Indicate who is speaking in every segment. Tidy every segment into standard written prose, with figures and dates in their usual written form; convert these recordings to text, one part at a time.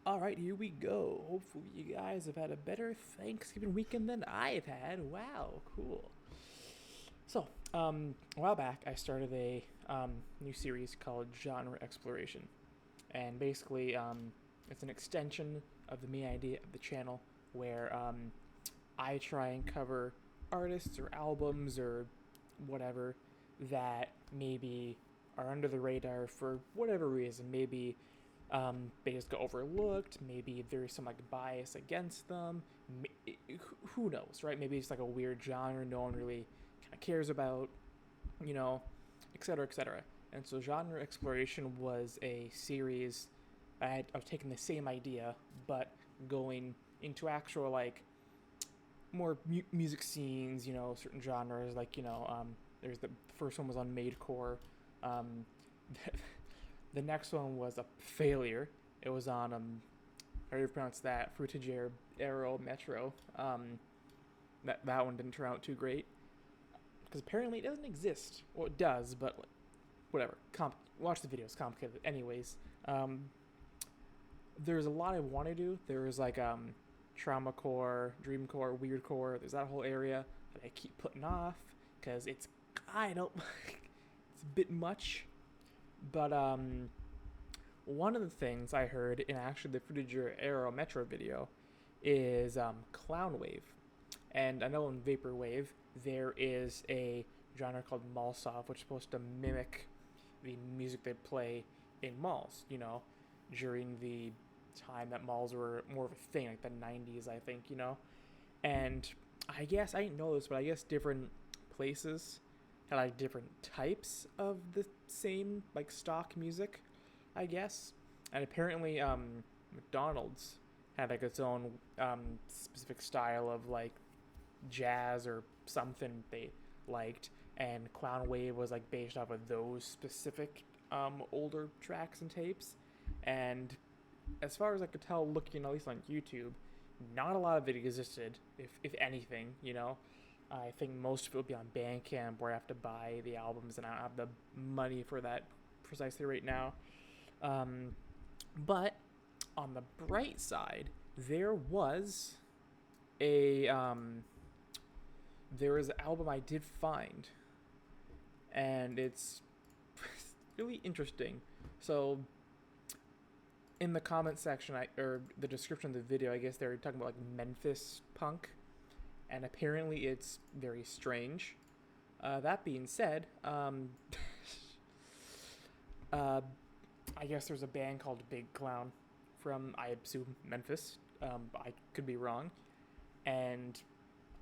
Speaker 1: All right, here we go. Hopefully, you guys have had a better Thanksgiving weekend than I've had. Wow, cool. So, a while back, I started a new series called Genre Exploration, and basically, it's an extension of the main idea of the channel, where I try and cover artists or albums or whatever that maybe are under the radar for whatever reason. Maybe they just got overlooked. Maybe there's some like bias against them. Who knows, right? Maybe it's like a weird genre no one really kind of cares about, you know, etc., etc. And so, genre exploration was a series. I was taking the same idea, but going into actual like more music scenes. Certain genres like there's the first one was on Maidcore. Um, the next one was a failure. It was on how do you pronounce that? Fruitiger Aero Metro. That one didn't turn out too great because apparently it doesn't exist. Well, it does, but whatever. Watch the video. It's complicated. Anyways, there's a lot I want to do. There's like trauma core, dream core, weird core. There's that whole area that I keep putting off because I don't it's a bit much. But one of the things I heard in actually the Fruitiger Aero Metro video is clown wave, and I know in vaporwave there is a genre called malsov, which is supposed to mimic the music they play in malls. During the time that malls were more of a thing, like the 90s, I think. And I guess I didn't know this, but I guess different places had like different types of the same like stock music, I guess. And apparently, McDonald's had like its own specific style of like jazz or something they liked, and Clown Wave was like based off of those specific older tracks and tapes. And as far as I could tell, looking at least on YouTube, not a lot of it existed, if anything. I think most of it would be on Bandcamp where I have to buy the albums, and I don't have the money for that precisely right now. But on the bright side, there was an album I did find, and it's really interesting. So in the comment section, or the description of the video, I guess they were talking about like Memphis punk, and apparently it's very strange. That being said, I guess there's a band called Big Clown from, I assume, Memphis. I could be wrong, and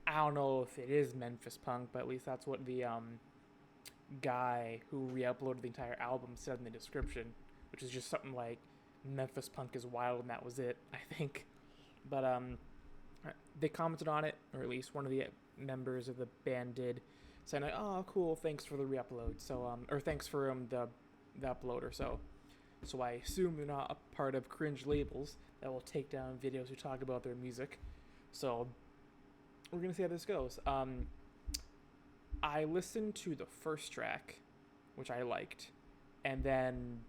Speaker 1: I don't know if it is Memphis punk, but at least that's what the guy who re-uploaded the entire album said in the description, which is just something like Memphis punk is wild, and that was it, I think. But they commented on it, or at least one of the members of the band did, saying like, "Oh, cool, thanks for the re-upload." So or thanks for the upload or so. So I assume they're not a part of cringe labels that will take down videos who talk about their music. So we're gonna see how this goes. I listened to the first track, which I liked, and then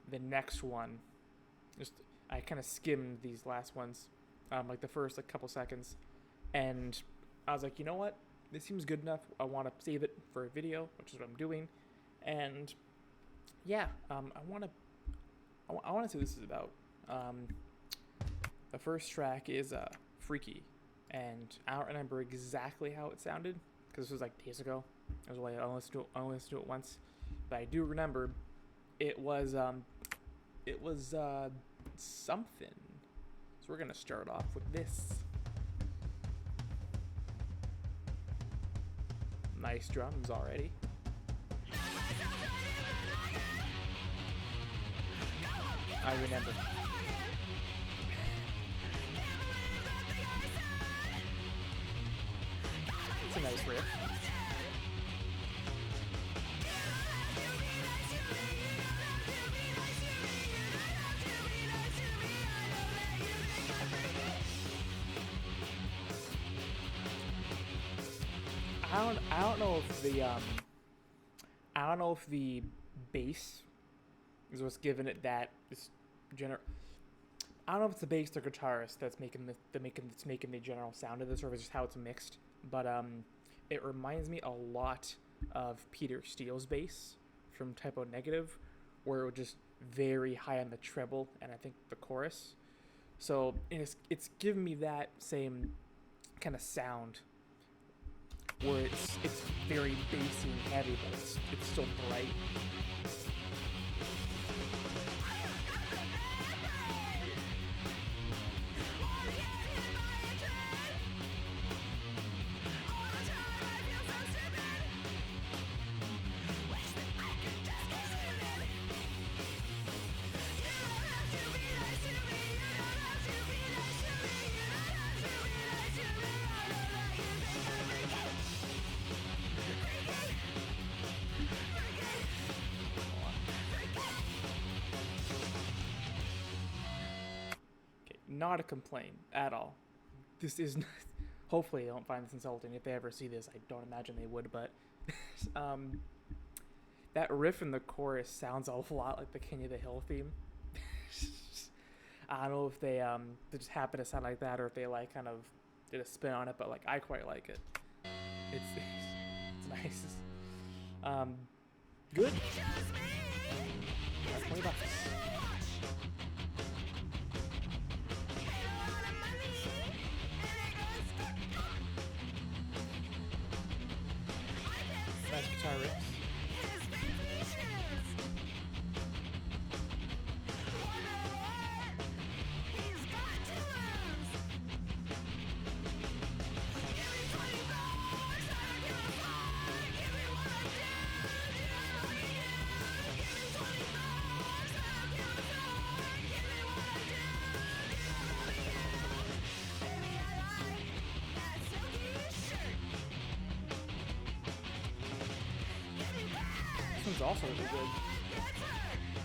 Speaker 1: the next one, I kind of skimmed these last ones, like the first like couple seconds, and I was like, you know what, this seems good enough. I want to save it for a video, which is what I'm doing, and yeah, I want to see what this is about. The first track is Freaky, and I don't remember exactly how it sounded because this was like days ago. I only listened to it once, but I do remember it was something. So we're gonna start off with this. Nice drums already. I remember. It's a nice riff. I don't know if the bass is what's giving it that I don't know if it's the bass or guitarist that's making the general sound of this, or if it's just how it's mixed. But it reminds me a lot of Peter Steele's bass from Typo Negative, where it was just very high on the treble and I think the chorus. So it's giving me that same kind of sound where it's very bassy and heavy, but it's still bright. Not a complaint at all. This is not, hopefully they don't find this insulting. If they ever see this, I don't imagine they would, but that riff in the chorus sounds a lot like the King of the Hill theme. I don't know if they just happen to sound like that, or if they like kind of did a spin on it, but like I quite like it. It's nice. Good. That's $20. Nice guitar riffs. This one's also really good.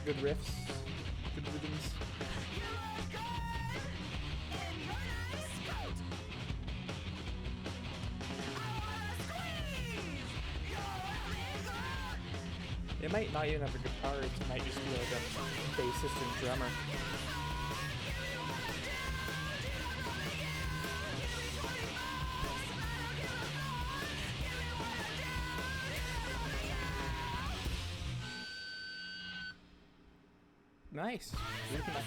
Speaker 1: Good riffs, good rhythms. It might not even have a guitarist, it might just be like a bassist and drummer. Nice. Really nice.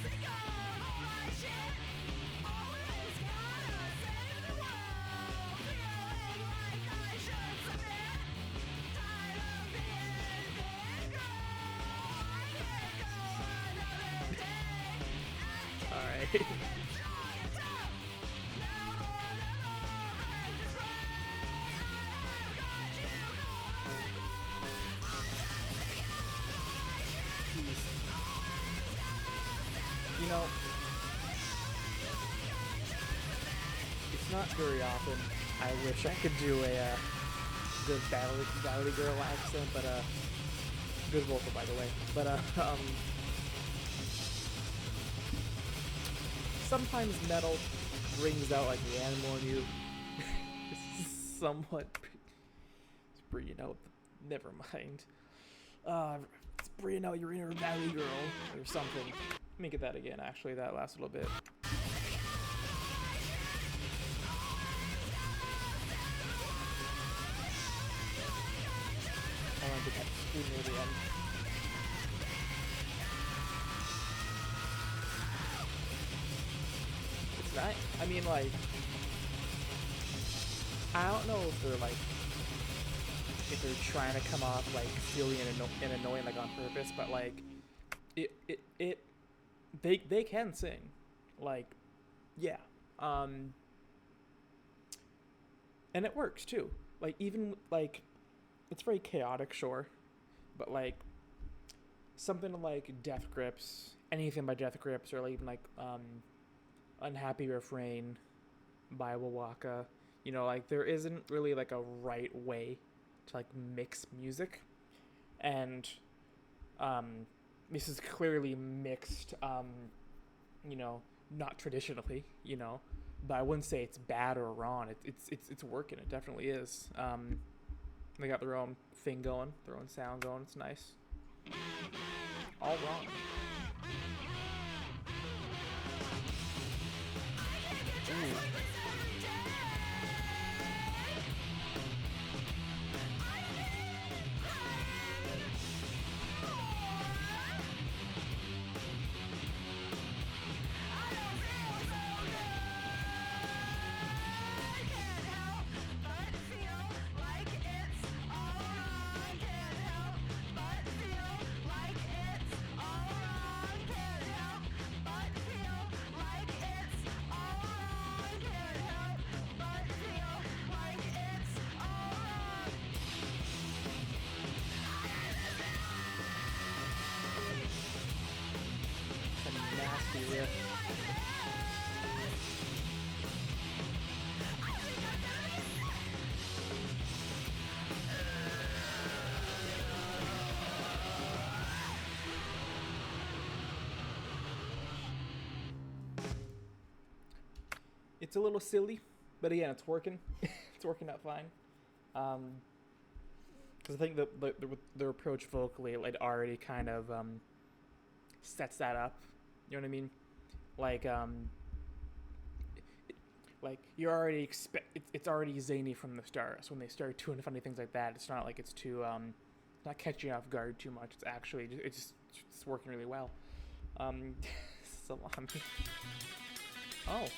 Speaker 1: All right. You know, it's not very often I wish I could do a good Valley Girl accent, but good vocal by the way. But sometimes metal brings out like the animal in you. Somewhat. It's bringing out. Never mind. It's bringing out your inner Valley Girl or something. Let me get that again, actually. That lasts a little bit. I want to get that screen near the end. It's nice. I mean, like, I don't know if they're, like, if they're trying to come off, like, silly and annoying, like, on purpose, but, like, they can sing, like, yeah, and it works too. Like, even like, it's very chaotic, sure, but like something like Death Grips, anything by Death Grips, or like even like Unhappy Refrain by Wawaka, you know, like there isn't really like a right way to like mix music, and this is clearly mixed, you know, not traditionally, you know, but I wouldn't say it's bad or wrong. It's working. It definitely is. They got their own thing going, their own sound going. It's nice. All wrong. riff. It's a little silly, but again, it's working. It's working out fine. Because I think the approach vocally, it already kind of sets that up. You know what I mean? Like like you're already it's already zany from the start. So when they start doing funny things like that, it's not like it's too not catching you off guard too much. It's actually it's working really well. Salami. Oh.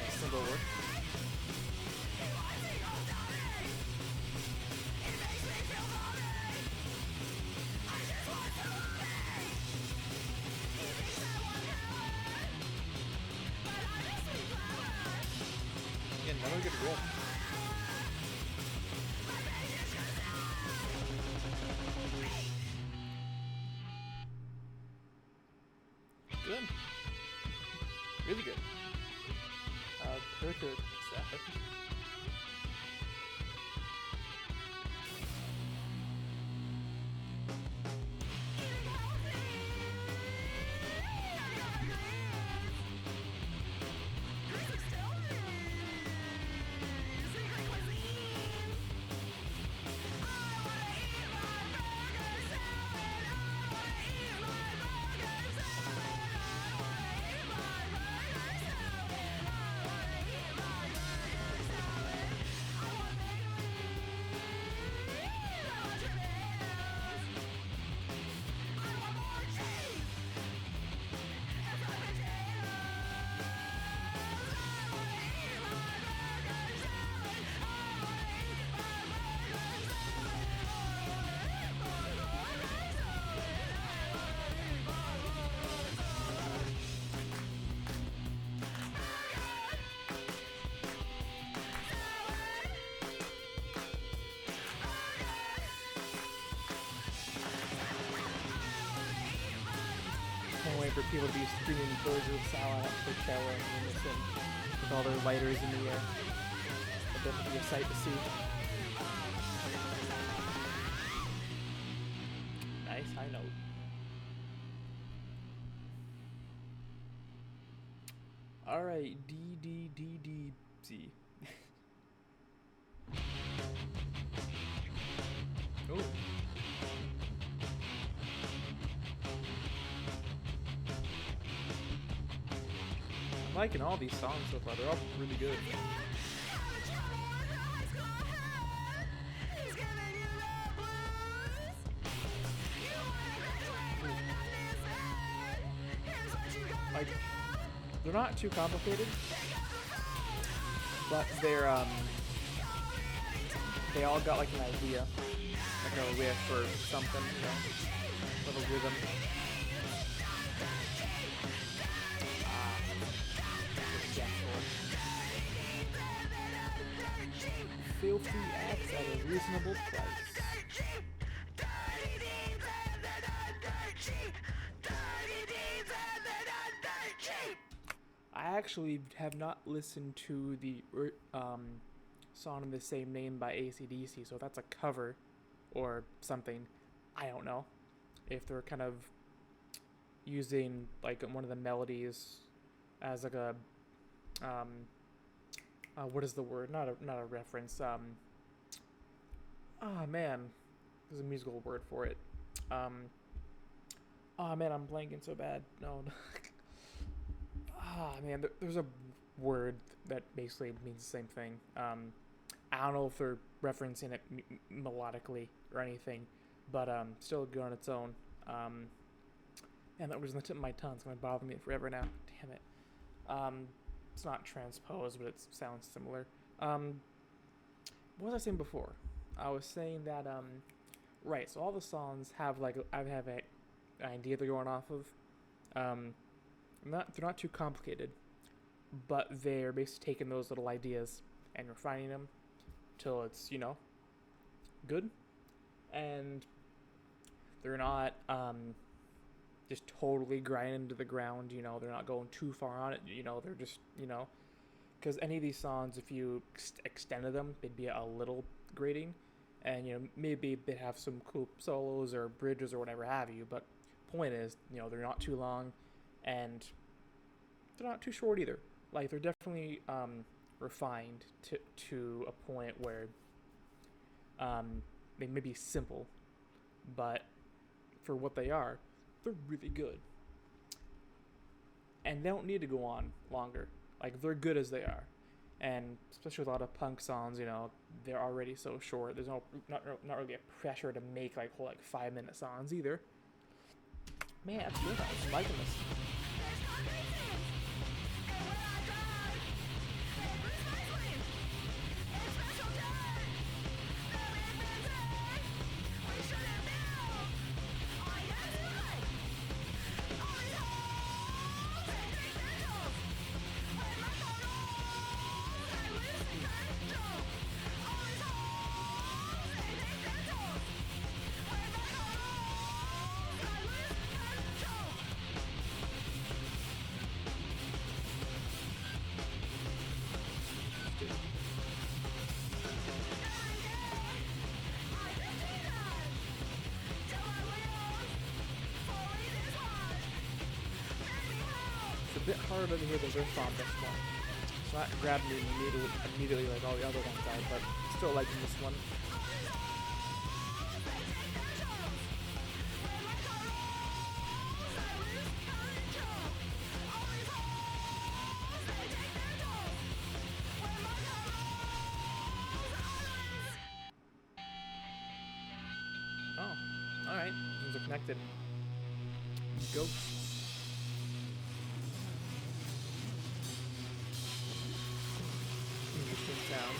Speaker 1: Simple work. Yeah, another good riff. Good. Really good. Perfect stuff. Can't wait for people to be screaming birds of Salami for Coachella in unison with all their lighters in the air. I bet it'll be a sight to see. Nice high note. Alright, D. Oh. I'm liking all these songs so far. They're all really good. Like, they're not too complicated, but they're they all got like an idea, like a riff or something, you know, little rhythm. Filthy acts at a reasonable price. I actually have not listened to the song of the same name by AC/DC, so if that's a cover or something, I don't know. If they're kind of using like one of the melodies as like a what is the word? Not a reference. Oh man, there's a musical word for it. Oh man, I'm blanking so bad. No. Ah man, there's a word that basically means the same thing. I don't know if they're referencing it melodically or anything, but still good on its own. And that was on the tip of my tongue. It's gonna bother me forever now. Damn it. It's not transposed, but it sounds similar. What was I saying before? I was saying that right. So all the songs have like I have an idea they're going off of. They're not too complicated, but they're basically taking those little ideas and refining them till it's, you know, good. And they're not just totally grinding to the ground. You know, they're not going too far on it. You know, they're just, you know, because any of these songs, if you extended them, they'd be a little grating, and you know maybe they'd have some cool solos or bridges or whatever have you. But point is, you know, they're not too long, and they're not too short either. Like they're definitely refined to a point where they may be simple, but for what they are, they're really good. And they don't need to go on longer. Like they're good as they are, and especially with a lot of punk songs, you know, they're already so short. There's not really a pressure to make like whole like 5-minute songs either. Man, that's good. I'm liking this. It's a bit harder to hear the riff on this one. It's not grabbing me immediately like all the other ones are, but still liking this one. Oh, alright. Things are connected. Ghosts. Interesting sound.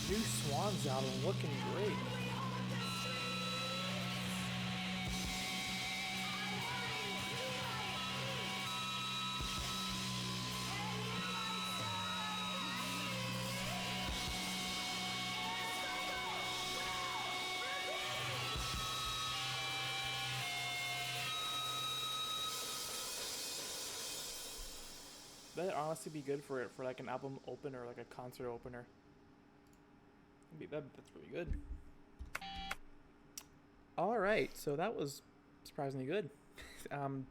Speaker 1: New Swans album looking great. That'd honestly be good for like an album opener, like a concert opener. That's really good. All right, so that was surprisingly good. I'm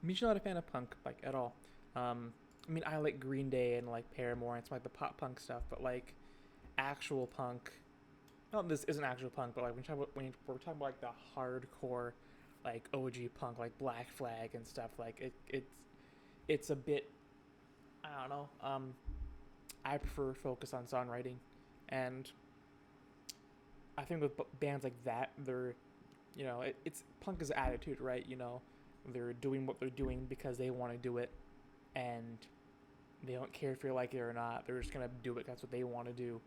Speaker 1: usually not a fan of punk like at all. I mean, I like Green Day and like Paramore and some like the pop punk stuff, but like actual punk. No, this isn't actual punk, but like when we're talking about like the hardcore, like OG punk, like Black Flag and stuff, like it's a bit. I don't know. I prefer focus on songwriting, and I think with bands like that, they're, you know, it's punk is attitude, right? You know, they're doing what they're doing because they want to do it, and they don't care if you like it or not. They're just gonna do it. That's what they want to do,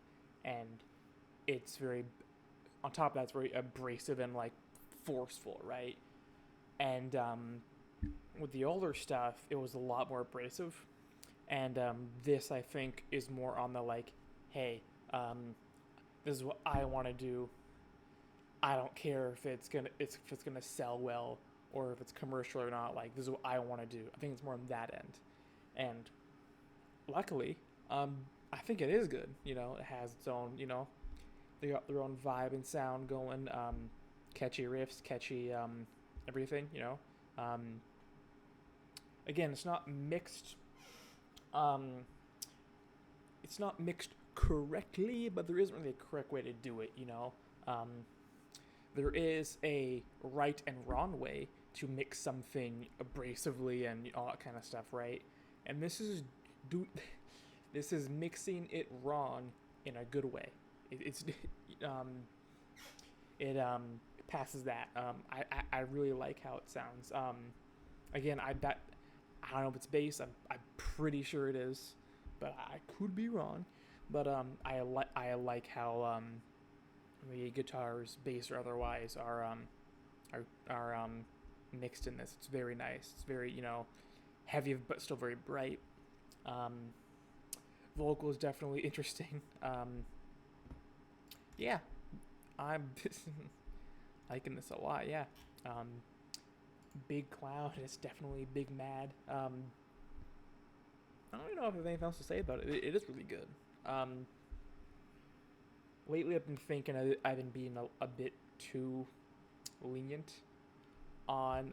Speaker 1: and it's very, on top of that, it's very abrasive and like forceful, right? And with the older stuff, it was a lot more abrasive, and this I think is more on the like, hey, this is what I want to do. I don't care if it's gonna sell well or if it's commercial or not. Like, this is what I want to do. I think it's more on that end, and luckily, I think it is good. You know, it has its own, you know, they got their own vibe and sound going. Catchy riffs, catchy everything. You know, again, it's not mixed. It's not mixed correctly, but there isn't really a correct way to do it. You know, there is a right and wrong way to mix something abrasively and all that kind of stuff, right? And this is mixing it wrong in a good way. It passes that. I really like how it sounds. Again, I don't know if it's bass. I'm pretty sure it is, but I could be wrong. But I like how the guitars, bass or otherwise, are mixed in this. It's very nice. It's very, heavy but still very bright. Um, Vocal is definitely interesting. Yeah, I'm liking this a lot. Yeah. Um, Big Cloud is definitely Big Mad. I don't even know if there's anything else to say about it. It is really good. Um, Lately, I've been thinking I've been being a bit too lenient on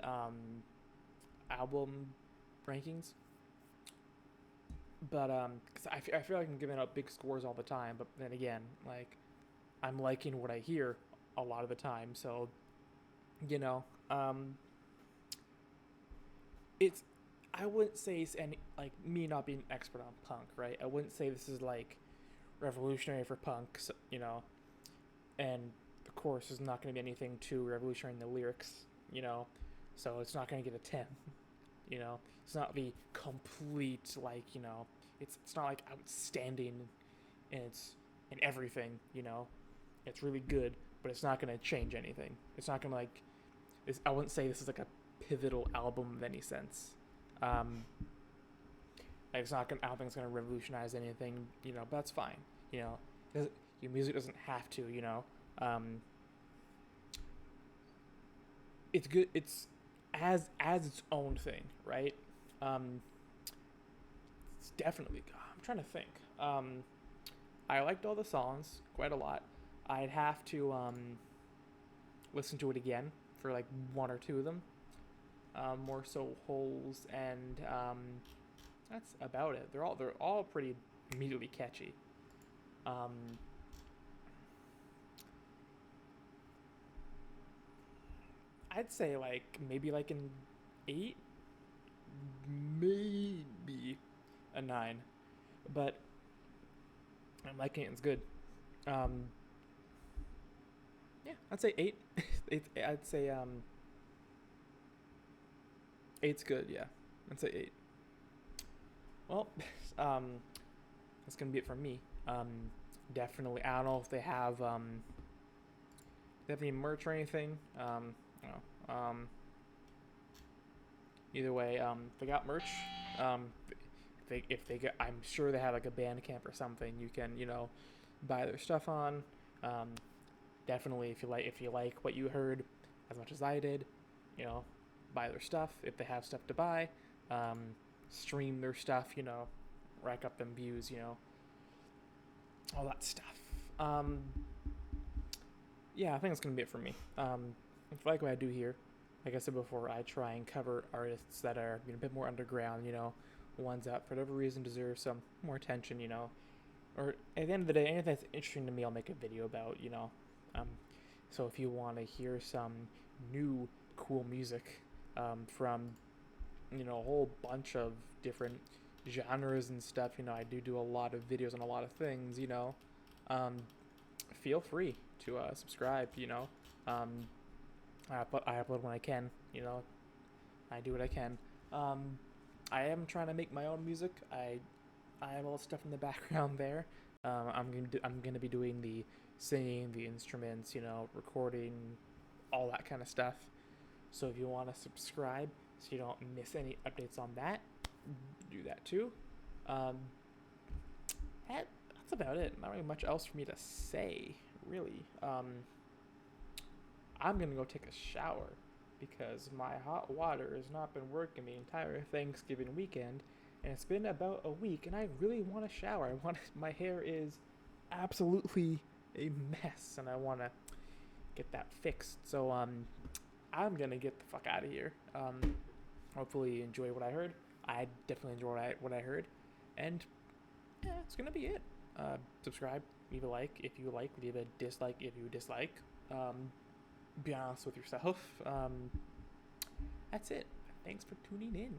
Speaker 1: album rankings, but because I feel like I'm giving out big scores all the time. But then again, like I'm liking what I hear a lot of the time, so you know, um, it's I wouldn't say it's any like me not being an expert on punk, right? I wouldn't say this is like revolutionary for punk, so, and of course there's not going to be anything too revolutionary in the lyrics, you know, so it's not going to get a 10. It's not the complete like it's not like outstanding and it's in everything, it's really good, but it's not going to change anything. It's not going to like I wouldn't say this is like a pivotal album in any sense. um like it's not gonna I don't think it's gonna revolutionize anything, but that's fine. you know your music doesn't have to. um it's good. It's as its own thing, right? um it's definitely I'm trying to think. I liked all the songs quite a lot. I'd have to listen to it again for like one or two of them. More so Holes and that's about it. They're all pretty immediately catchy. Um, I'd say like maybe like an 8, maybe a 9, but I'm liking it. It's good. Um, yeah, I'd say 8. I'd say 8's good. Yeah, I'd say 8. Well, um, that's gonna be it from me. Definitely. I don't know if they have any merch or anything. No. Either way, if they got merch, um, if they got, I'm sure they have like a Bandcamp or something. You can buy their stuff on. Um, Definitely, if you like what you heard as much as I did, you know, buy their stuff if they have stuff to buy. Um, Stream their stuff. Rack up them views. All that stuff. Um, yeah, I think that's gonna be it for me. If you like what I do here, like I said before, I try and cover artists that are a bit more underground. Ones that for whatever reason deserve some more attention. Or at the end of the day, anything that's interesting to me, I'll make a video about. Um, so if you want to hear some new cool music from a whole bunch of different genres and stuff, I do a lot of videos on a lot of things. Um, Feel free to subscribe. Um, I upload when I can. I do what I can. Um, I am trying to make my own music. I have all the stuff in the background there. I'm gonna be doing the singing, the instruments, recording, all that kind of stuff. So if you want to subscribe, so you don't miss any updates on that, do that too. Um, that's about it. Not really much else for me to say, really. I'm gonna go take a shower because my hot water has not been working the entire Thanksgiving weekend, and it's been about a week, and I really want to shower. My hair is absolutely a mess, and I want to get that fixed. So I'm gonna get the fuck out of here. Hopefully you enjoy what I heard. I definitely enjoy what I heard, and yeah, it's gonna be it. Subscribe, leave a like if you like, leave a dislike if you dislike. Be honest with yourself. That's it. Thanks for tuning in.